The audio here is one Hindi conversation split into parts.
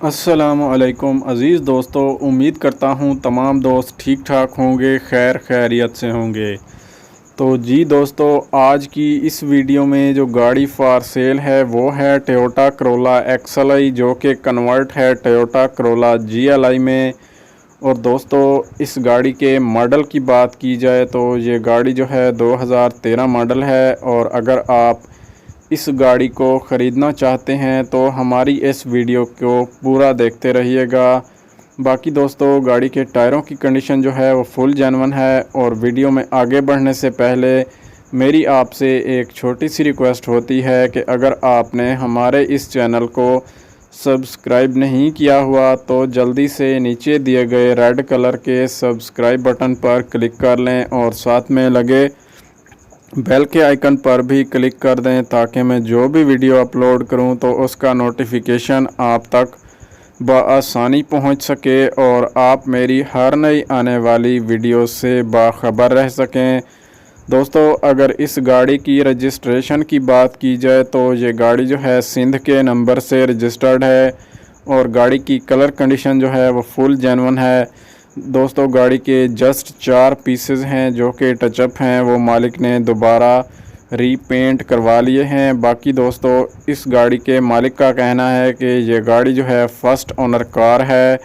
अस्सलामुअलैकुम अज़ीज़ दोस्तों, उम्मीद करता हूँ तमाम दोस्त ठीक ठाक होंगे, खैरियत से होंगे। तो जी दोस्तों, आज की इस वीडियो में जो गाड़ी फॉर सेल है वो है टोयोटा करोला XLI, जो कि कन्वर्ट है टोयोटा करोला GLI में। और दोस्तों, इस गाड़ी के मॉडल की बात की जाए तो ये गाड़ी जो है 2013 मॉडल है। और अगर आप इस गाड़ी को ख़रीदना चाहते हैं तो हमारी इस वीडियो को पूरा देखते रहिएगा। बाकी दोस्तों, गाड़ी के टायरों की कंडीशन जो है वो फुल जेन्युइन है। और वीडियो में आगे बढ़ने से पहले मेरी आपसे एक छोटी सी रिक्वेस्ट होती है कि अगर आपने हमारे इस चैनल को सब्सक्राइब नहीं किया हुआ तो जल्दी से नीचे दिए गए रेड कलर के सब्सक्राइब बटन पर क्लिक कर लें और साथ में लगे बेल के आइकन पर भी क्लिक कर दें, ताकि मैं जो भी वीडियो अपलोड करूं तो उसका नोटिफिकेशन आप तक बआसानी पहुंच सके और आप मेरी हर नई आने वाली वीडियो से बाखबर रह सकें। दोस्तों, अगर इस गाड़ी की रजिस्ट्रेशन की बात की जाए तो ये गाड़ी जो है सिंध के नंबर से रजिस्टर्ड है। और गाड़ी की कलर कंडीशन जो है वो फुल जेन्युइन है। दोस्तों, गाड़ी के जस्ट 4 पीसेस हैं जो कि टचअप हैं, वो मालिक ने दोबारा रीपेंट करवा लिए हैं। बाकी दोस्तों, इस गाड़ी के मालिक का कहना है कि ये गाड़ी जो है फ़र्स्ट ओनर कार है।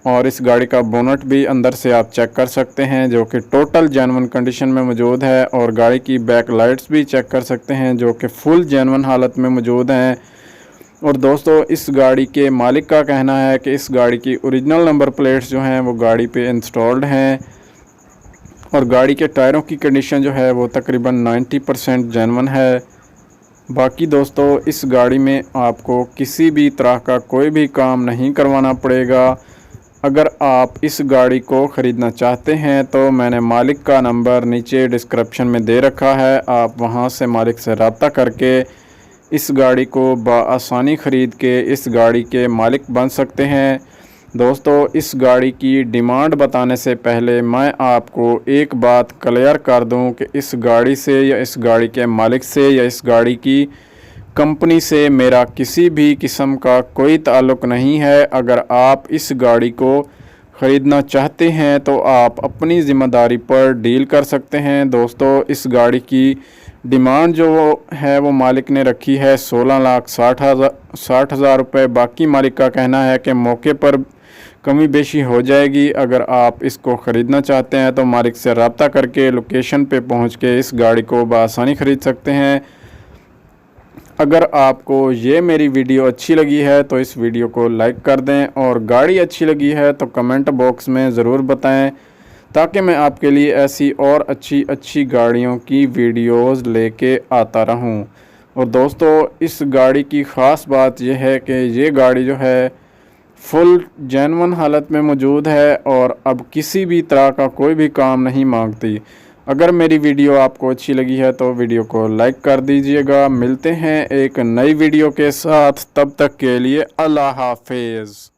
और इस गाड़ी का बोनट भी अंदर से आप चेक कर सकते हैं, जो कि टोटल जेन्युइन कंडीशन में मौजूद है। और गाड़ी की बैक लाइट्स भी चेक कर सकते हैं, जो कि फुल जेन्युइन हालत में मौजूद हैं। और दोस्तों, इस गाड़ी के मालिक का कहना है कि इस गाड़ी की ओरिजिनल नंबर प्लेट्स जो हैं वो गाड़ी पे इंस्टॉल्ड हैं। और गाड़ी के टायरों की कंडीशन जो है वो तकरीबन 90% जेन्युइन है। बाकी दोस्तों, इस गाड़ी में आपको किसी भी तरह का कोई भी काम नहीं करवाना पड़ेगा। अगर आप इस गाड़ी को ख़रीदना चाहते हैं तो मैंने मालिक का नंबर नीचे डिस्क्रिप्शन में दे रखा है, आप वहां से मालिक से रब्ता करके इस गाड़ी को बआसानी ख़रीद के इस गाड़ी के मालिक बन सकते हैं। दोस्तों, इस गाड़ी की डिमांड बताने से पहले मैं आपको एक बात क्लियर कर दूं कि इस गाड़ी से या इस गाड़ी के मालिक से या इस गाड़ी की कंपनी से मेरा किसी भी किस्म का कोई ताल्लुक़ नहीं है। अगर आप इस गाड़ी को ख़रीदना चाहते हैं तो आप अपनी ज़िम्मेदारी पर डील कर सकते हैं। दोस्तों, इस गाड़ी की डिमांड जो है वो मालिक ने रखी है 16,60,000 रुपये। बाकी मालिक का कहना है कि मौके पर कमी बेशी हो जाएगी। अगर आप इसको ख़रीदना चाहते हैं तो मालिक से रब्ता करके लोकेशन पे पहुंच के इस गाड़ी को बआसानी ख़रीद सकते हैं। अगर आपको ये मेरी वीडियो अच्छी लगी है तो इस वीडियो को लाइक कर दें, और गाड़ी अच्छी लगी है तो कमेंट बॉक्स में ज़रूर बताएं, ताकि मैं आपके लिए ऐसी और अच्छी गाड़ियों की वीडियोस लेके आता रहूं। और दोस्तों, इस गाड़ी की ख़ास बात यह है कि ये गाड़ी जो है फुल जेन्युइन हालत में मौजूद है और अब किसी भी तरह का कोई भी काम नहीं मांगती। अगर मेरी वीडियो आपको अच्छी लगी है तो वीडियो को लाइक कर दीजिएगा। मिलते हैं एक नई वीडियो के साथ, तब तक के लिए अल्लाह हाफिज़।